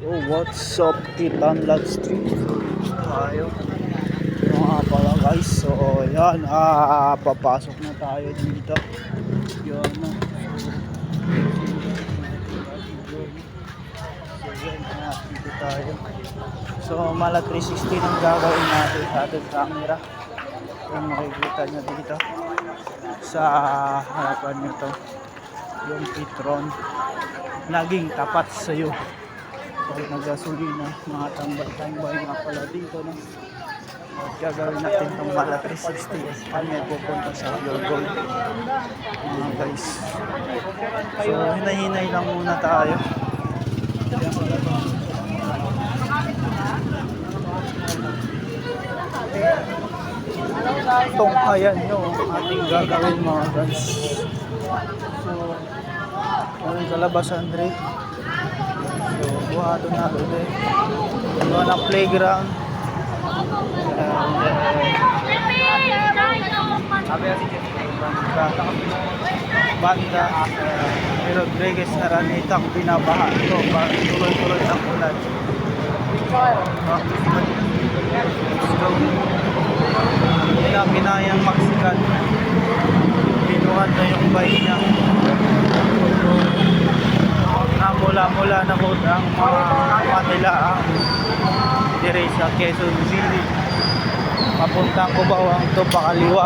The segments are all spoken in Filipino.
Oh, what's up, Kitanlag Street? Tayo. Mga pala guys. So, yan. Papasok na tayo dito. Yan na. So, yan. Dito tayo. So, mala 360 ang gagawin natin sa ating camera. Kung makikita nyo dito. Sa harapan nyo to. Yung Petron. Naging tapat sa'yo. Pag naggasolina, mga tambay-tambay nga pala dito, no? At gagawin natin itong mala 360 kami pupunta sa Pure Gold, mga guys. So hinay-hinay lang muna tayo. Itong ayan yung ating gagawin, mga guys. So kung sa labas, Andre, so buhado na ulit doon ang playground. Banda ni Rodriguez Araneta ang binabaha ito para tuloy-tuloy ng ulan. Hindi na pinayang maksikan, binuhat na yung bike niya. Na mula na po ang mga Manila ang dire sa Quezon City papuntang Cubao ang to pakaliwa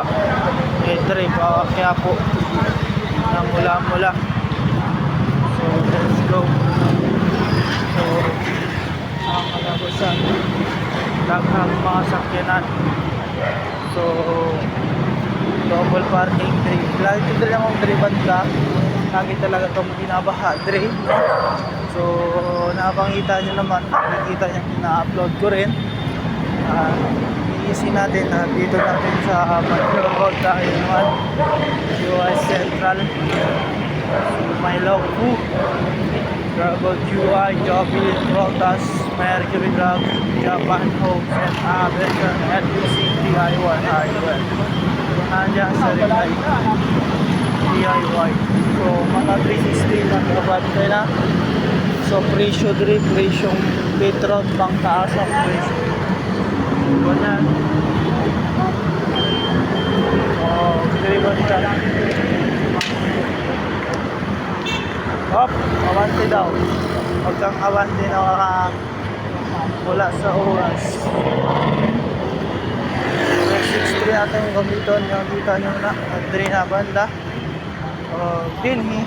dire pa kaya po na mula so let's go. So ang kalabasan daghang mga sakyanan, so double parking dire lagi ito lang ang dire banda lagi talaga itong binabaha dire. So nakakita nyo naman, nakikita nyo na-upload ko rin. Iisi natin na dito natin sa Pure Gold tayo naman US Central. So may Loku Pure Gold UI, Jobilin, Rotas, Mercury Drug, Japan Homes and Aventon LUC DIY Hardware. So nandiyan sa Rilay DIY. So mga 360 lang kabante na. So presyo diri, presyong Petron pang taas ang presyo. Ganyan. Oh, diri ba siya? Hop, awante daw. Huwag kang awante na wala sa oras. 63 natin yung gamiton yung dito nyo na diri na banda. Dinhi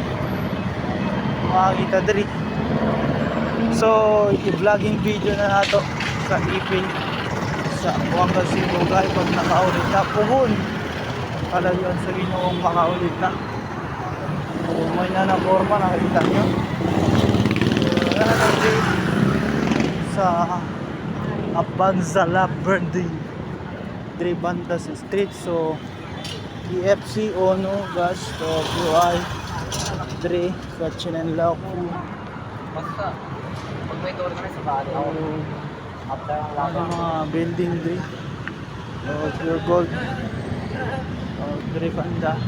makakita diri. So i-vlogging video na nato sa ipin sa buwang kasi lugay pag nakaulit na puhon pala yun sa Ginoong makaulit na. So may nanaporma, nakita nyo sa Abanzala Verde diri banda sa street. So EFC Ono Gasto UI diri sa Chinenlaw basta pag may door na sa bahay after ang mga building diri Pure Gold diri banda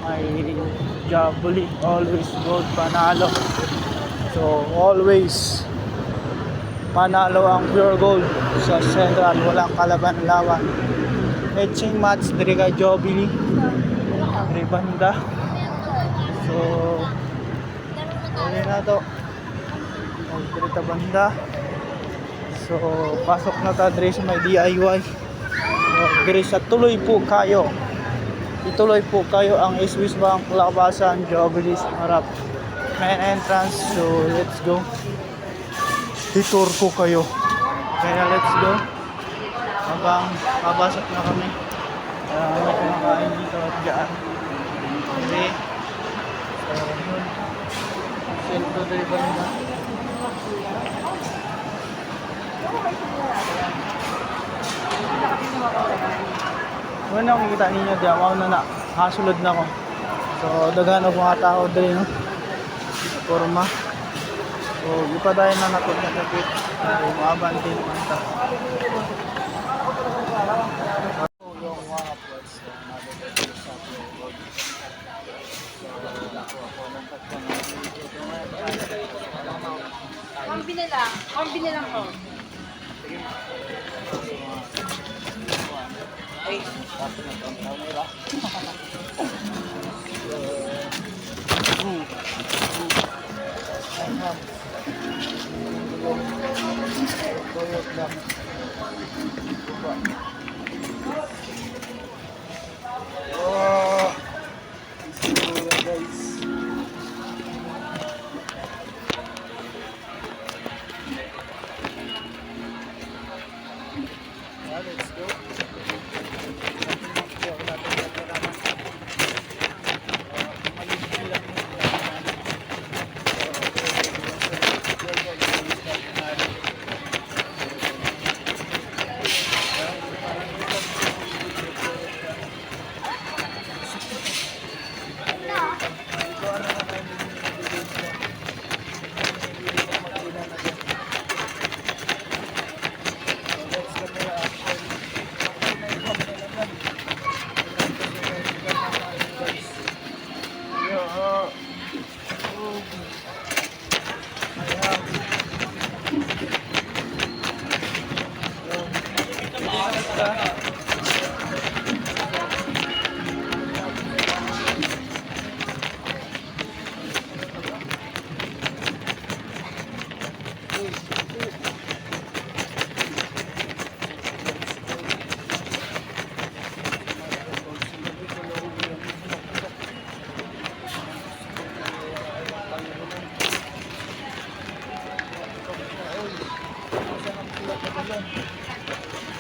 may Jabuli always gold panalo. So always panalo ang Pure Gold sa Central, walang kalaban-lawan. Matching match diri kay Jobili diri banda. So ayun na to diri ta banda. So pasok na ta diri sa may DIY. So, diri sa tuloy po kayo, ituloy po kayo ang Swiss Bank labasan Jobili sa harap main entrance. So let's go, itour ko kayo, kaya let's go. Habang papasok na kami, may kumakain dito at dyan. Okay. So, yun. Sento dali ba nila? Ano ang makikita ninyo dyan? Wow na nakasulod na ako. So, daghan ako mga tao dali, no? Forma. So, ipadayon na natin na kapit. Umabante naman ta. Yung mga plots na nabibigay sa Pure Gold. So, ako ng tatlong video. nila. Combine lang ko. Ay, tapos na itong camera. Ayun. Toyot lang. Oh, siguro guys. Yeah, let's go.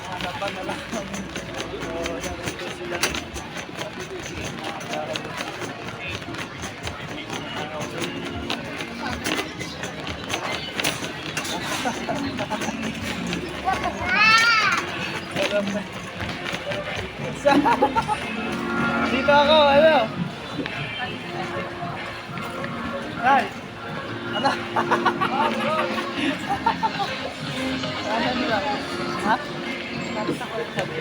Hanapan na lang. Sila. Dito ako, ano? Ay! Ano? Ano nila? Ha? Tapos ako yung sabi.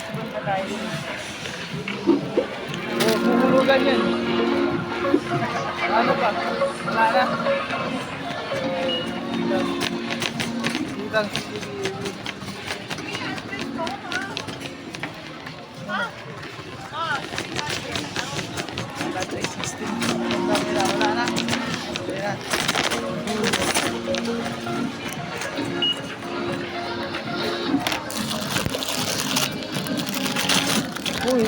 Punta tayo. Oo, kuhulugan yan. Ano pa? Wala na. Ditang wala na. Uy.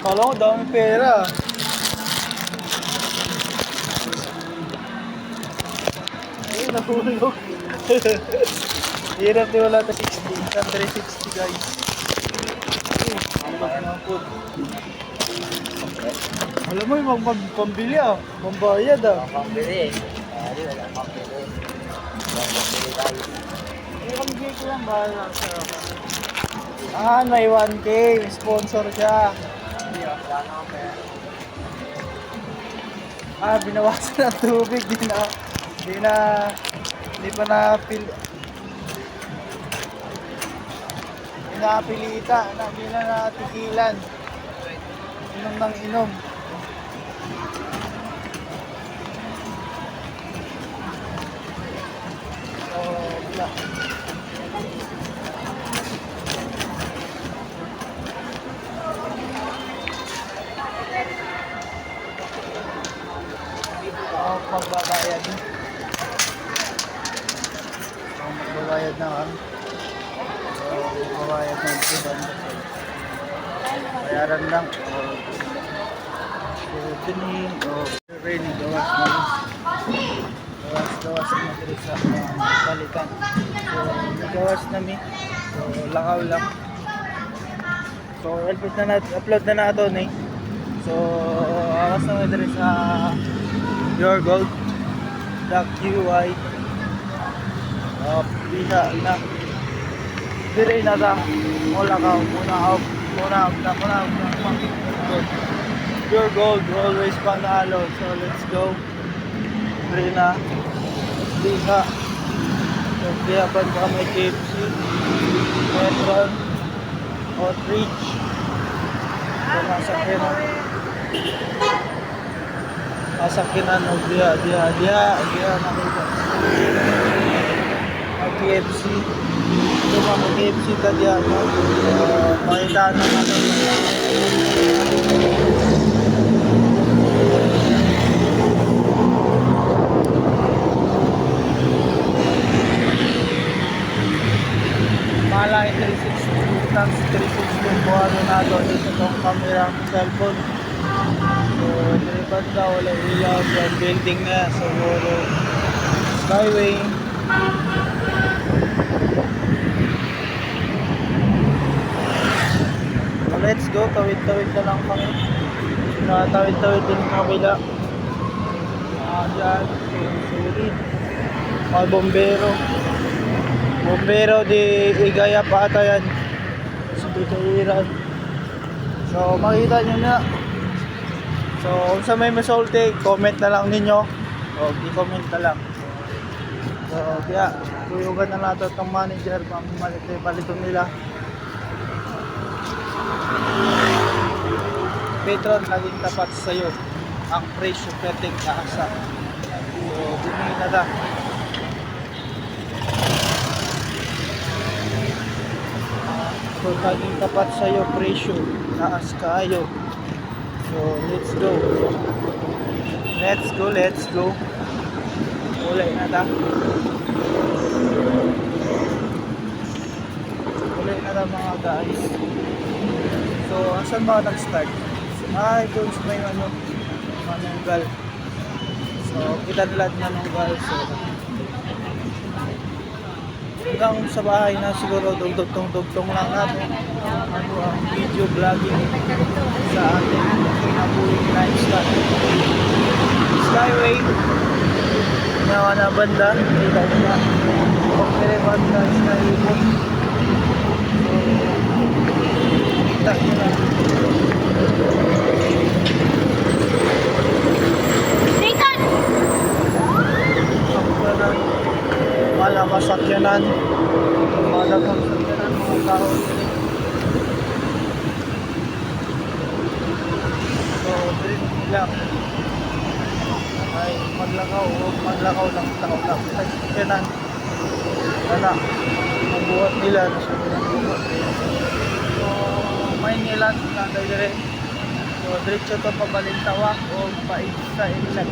Kala ko dami pera. Ay, nahulog. Hirap di wala ta 60. 360 guys. Ang mga food. Alam mo yung pambili ah. Pambayad ah. Pambili. Ay, wala pambili. Pambili tayo. Pambili ko lang bahala sa may 1K. May sponsor siya. Binawasan ng tubig. Hindi pa napilita. Hindi na natigilan. Inom ng inom. Wala. Magbabayad. Magbabayad na kami. Magbabayad ng iban. Bayaran lang. Opening o raining gawas na. Gawas na dito sa balikan. So, nagawas namin. So, lakaw lang. So, upload na natin eh. So, awas na dito sa Your Gold .ui bisa na dire na ta wala ka muna off Muna. Pure gold, always panalo. So let's go. Rina, Lisa. So kaya pa may KFC, Metron, Outreach. So masakinan o dia nakita. Ang KFC. Ito mga KFC ka diyan. Makita na natin. Malay 360 times 360 po ano na doon dito itong camera ng cellphone. So, dilipat na wala ilaw yung building na siguro skyway. So, let's go, tawid-tawid na lang kami. Tawid-tawid din sa kabila. Dyan, sulit. Mga bombero di Igaya pa ata yan. Sa Bikayiran. So makita nyo na. So kung sa may masulti, comment na lang ninyo. O i-comment na lang. So kaya tuyugan na natin itong manager pang paliton nila. Petron, laging tapat sa'yo. Ang presyo pwedeng kaasa. So dinigin na ta. So, laging tapat sa'yo, presyo, taas kayo. So, let's go. Let's go. Ulay na ta. Mga guys. So, asan ba nag-start? Doon sa may manunggal. So, kita nila manunggal. So, hanggang sa bahay na siguro dugtong lang natin ang video vlogging sa ating pinabuling lifestyle. Skyway nawa na banda kita na pagkere banda skyway. So kita na malakas sakyanan, malagang sakyanan mga tao. So, dream nila ay maglakaw lang tao lang. Sakyanan, wala, mabuhat nila na sa buhat. So, may nilan na dire. So, diretso to pabalintawak o pait sa inlet.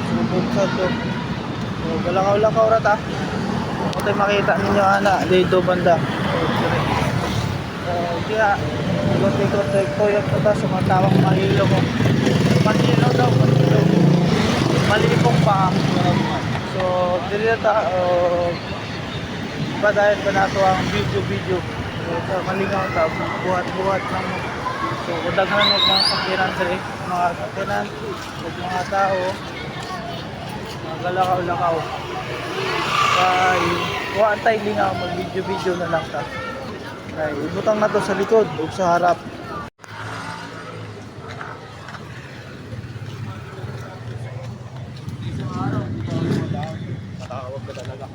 So, bukod to. So, galakaw-lakaw rata. Ito makita ninyo dito banda. So, kaya ikot-ikot toyot ito sa mga tawang mahilo ko. Mahilo daw, mahilo. Malipong pa. So, dili na ta padayon pa nato ang video. So, malingaw ta, buhat-buhat ng so, kudaghan ng mga sakyanan mga sakyanan, mga tao. Galakaw-lakaw ay kuhaan tayo lingaw mag-video na lang ta ay ibutang na to sa likod o sa harap. Matawag ka talaga.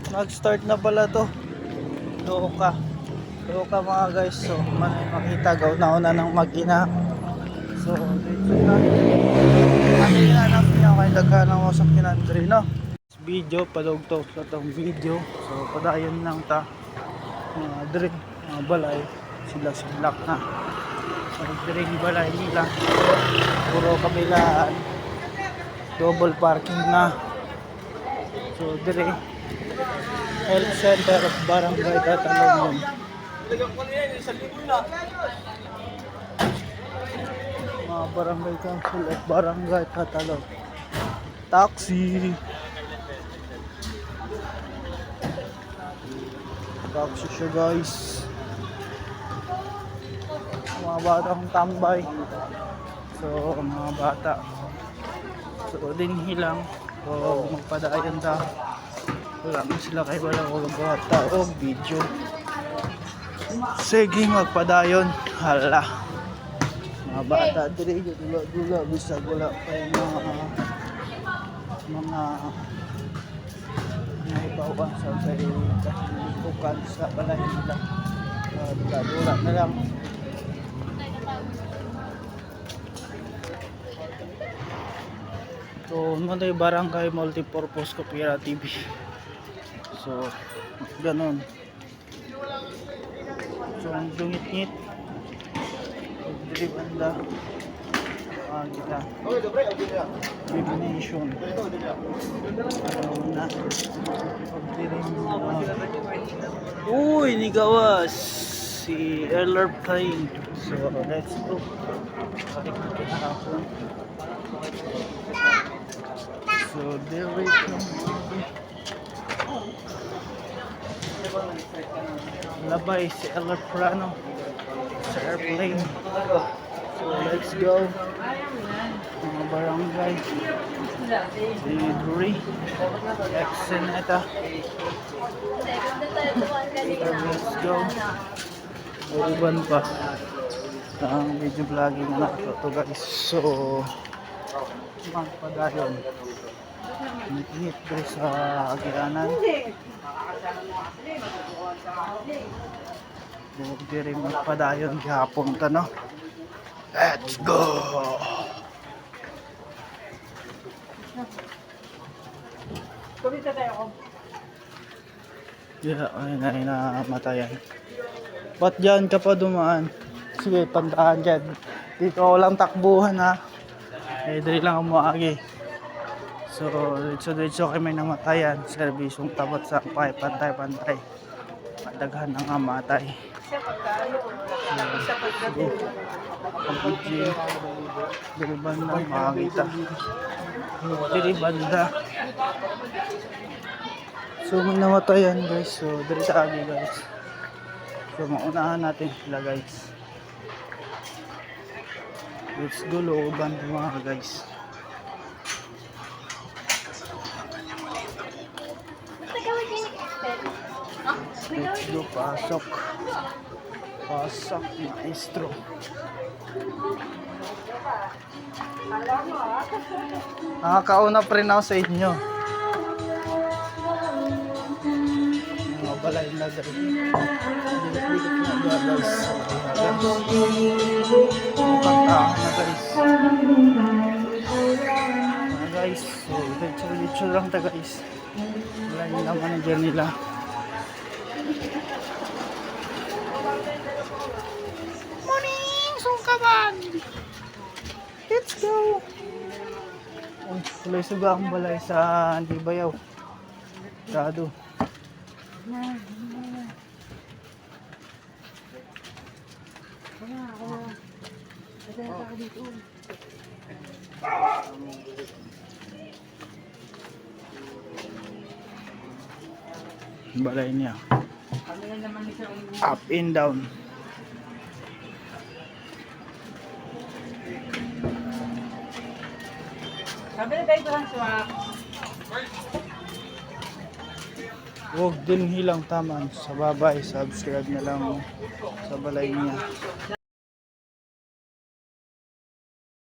Nag-start na pala to. Doon ka mga guys. So makita gauna ng mag-ina. So dito na hinanap niya kay daghan ng masakyanan diri no. Video padugtog sa tong video. So padayon lang ta diri mga balay sila na. So diri balay nila puro kabilaan double parking na. So diri Health Center of Barangay Tatalon. Mga Barangay Council at Barangay Tatalon. Taxi siya guys. Mga batang tambay. So mga bata. So din hilang So magpadayon ta. Wala man sila kay wala ko gawa tao video. Sige magpadayon. Hala. Mga bata diri dula bisag wala pa mga naibawan sa bukan sa balay nila. Dula na lang. So, Manday Barangay Multipurpose Cooperative. So, ganon. So, ang dungit-ngit. Dili banda. Kita. Divination. Una. Uy, ni gawas si airplane. So, let's go. Balik kita hapon. So, there we go. Labay si airplane sa airplane. So, let's go. Mga barangay. Si Duri. Ex-seneta. Let's go. Uban pa. Ang video vlogging na ito guys. So, magpadayon. Ngit-ngit dito sa Agianan. Huwag di rin magpadayon gihapon ka no. Let's go! Yeah, ayun na namatayan. Ba't dyan ka pa dumaan? Sige, pantahan dyan. Dito walang takbuhan ha. Eh, dali lang ang muagi. So, diretso kami namatayan. Serbisyong tabat sa pantay-pantay. Padaghan ang amatay. Diri banda makakita. Diri banda. So may namatayan guys. So diri sa agi guys. So maunahan natin sila guys. Let's go looban mga guys. Let's go pasok. Pasok maestro. Nakakauna pa rin ako sa inyo. Mga balay na dali. Dikit-dikit na guys. Pantahan na guys. Mga guys. So, diretso lang ta guys. Wala yung naman ang dyan nila. Morning, sungkaban! Let's go! Ay, tuloy suga akong balay sa Antibayaw. Dado. Balay niya. Up and down. Huwag din hilang taman sa babay. Subscribe na lang sa balay niya.